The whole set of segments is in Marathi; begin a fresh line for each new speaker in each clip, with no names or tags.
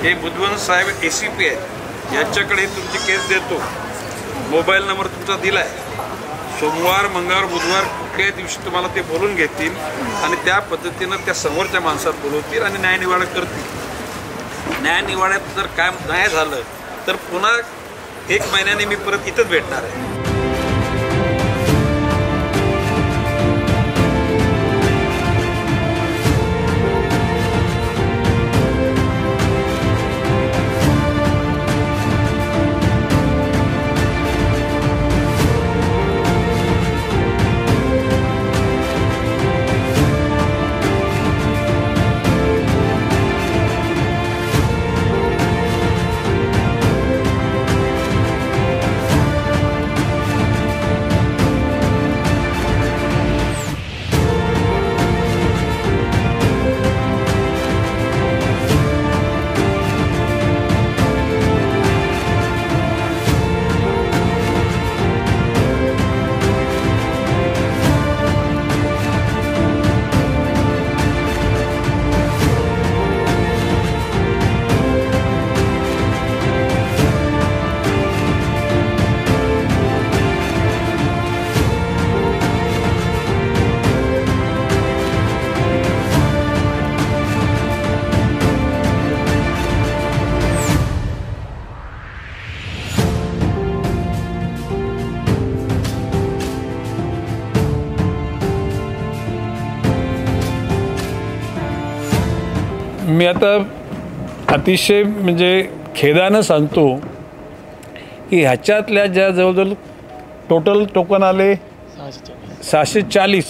हे बुधवंत साहेब ACP आहेत, यांच्याकडे तुमची केस देतो। मोबाईल नंबर तुमचा दिला आहे। सोमवार मंगळवार बुधवार कुठल्याही दिवशी तुम्हाला ते बोलून घेतील आणि त्या पद्धतीनं त्या समोरच्या माणसात बोलवतील आणि न्यायनिवाडा करतील। न्यायनिवाड्यात जर काम नाही झालं तर पुन्हा 1 महिन्याने मी परत इथंच भेटणार आहे।
मी आता अतिशय म्हणजे खेदानं सांगतो की ह्याच्यातल्या ज्या जवळजवळ टोटल टोकन आले 640,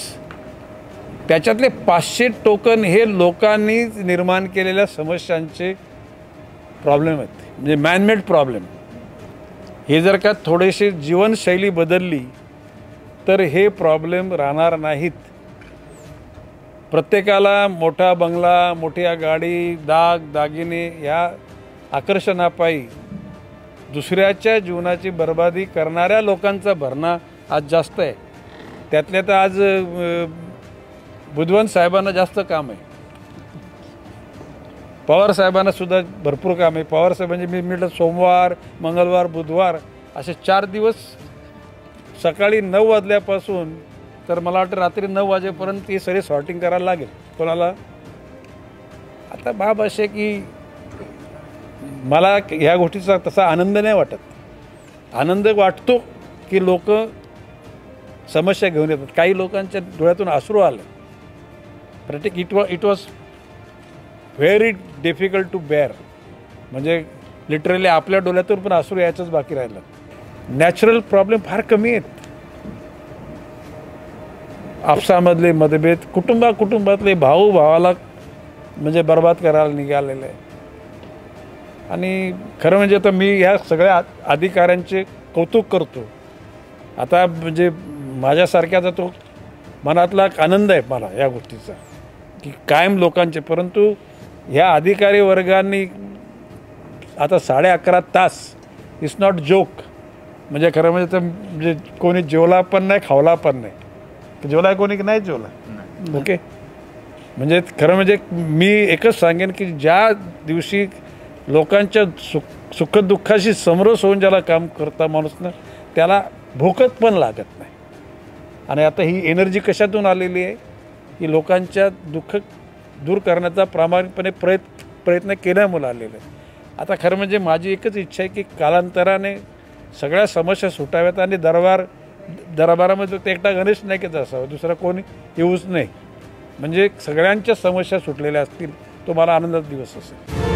त्याच्यातले 500 टोकन हे लोकांनी निर्माण केलेल्या समस्यांचे प्रॉब्लेम आहेत, म्हणजे मॅनमेड प्रॉब्लेम। हे जर का थोडेसे जीवनशैली बदलली तर हे प्रॉब्लेम राहणार नाहीत। प्रत्येकाला मोठा बंगला, मोठी गाडी, दागिने या आकर्षणापायी दुसऱ्याच्या जीवनाची बर्बादी करणाऱ्या लोकांचा भरणा आज जास्त आहे। त्यातल्या तर आज बुधवंत साहेबांना जास्त काम आहे, पवार साहेबांना सुद्धा भरपूर काम आहे। पवार साहेबांचे मी म्हटलं सोमवार मंगळवार बुधवार असे 4 दिवस सकाळी 9 वाजल्यापासून तर मला वाटतं रात्री 9 वाजेपर्यंत ती सगळी सॉर्टिंग करायला लागेल कोणाला। आता बाब असे की मला ह्या गोष्टीचा तसा आनंद नाही वाटत। आनंद वाटतो की लोक समस्या घेऊन येतात। काही लोकांच्या डोळ्यातून अश्रू आले। It was very difficult to bear, म्हणजे लिटरली आपल्या डोळ्यातून पण अश्रू यायचंच बाकी राहिलं। नॅचरल प्रॉब्लेम फार कमी आहेत। आपसामधले मतभेद, कुटुंबातले भाऊ भावाला म्हणजे बर्बाद करायला निघालेले आहे। आणि खरं म्हणजे आता मी ह्या सगळ्या अधिकाऱ्यांचे कौतुक करतो। आता म्हणजे माझ्यासारख्याचा तो मनातला आनंद आहे मला या गोष्टीचा की कायम लोकांचे, परंतु ह्या अधिकारी वर्गांनी आता 11.5 तास इट्स नॉट जोक। म्हणजे खरं म्हणजे तर म्हणजे कोणी जेवला पण नाही, खावला पण नाही। जेवला कोणी की नाही जेवला, ओके। म्हणजे खरं म्हणजे मी एकच सांगेन की ज्या दिवशी लोकांच्या सुखदुःखाशी समरस होऊन ज्याला काम करता माणूस ना त्याला भूकत पण लागत नाही। आणि आता ही एनर्जी कशातून आलेली आहे की लोकांच्या दुःख दूर करण्याचा प्रामाणिकपणे प्रयत्न केल्यामुळे आलेलं आहे। आता खरं म्हणजे माझी एकच इच्छा आहे की कालांतराने सगळ्या समस्या सुटाव्यात आणि दरबारामध्ये ते एकटा गणेश नाईकच असावा, दुसरा कोणी येऊच नाही, म्हणजे सगळ्यांच्या समस्या सुटलेल्या असतील, तो मला आनंदाचा दिवस असेल।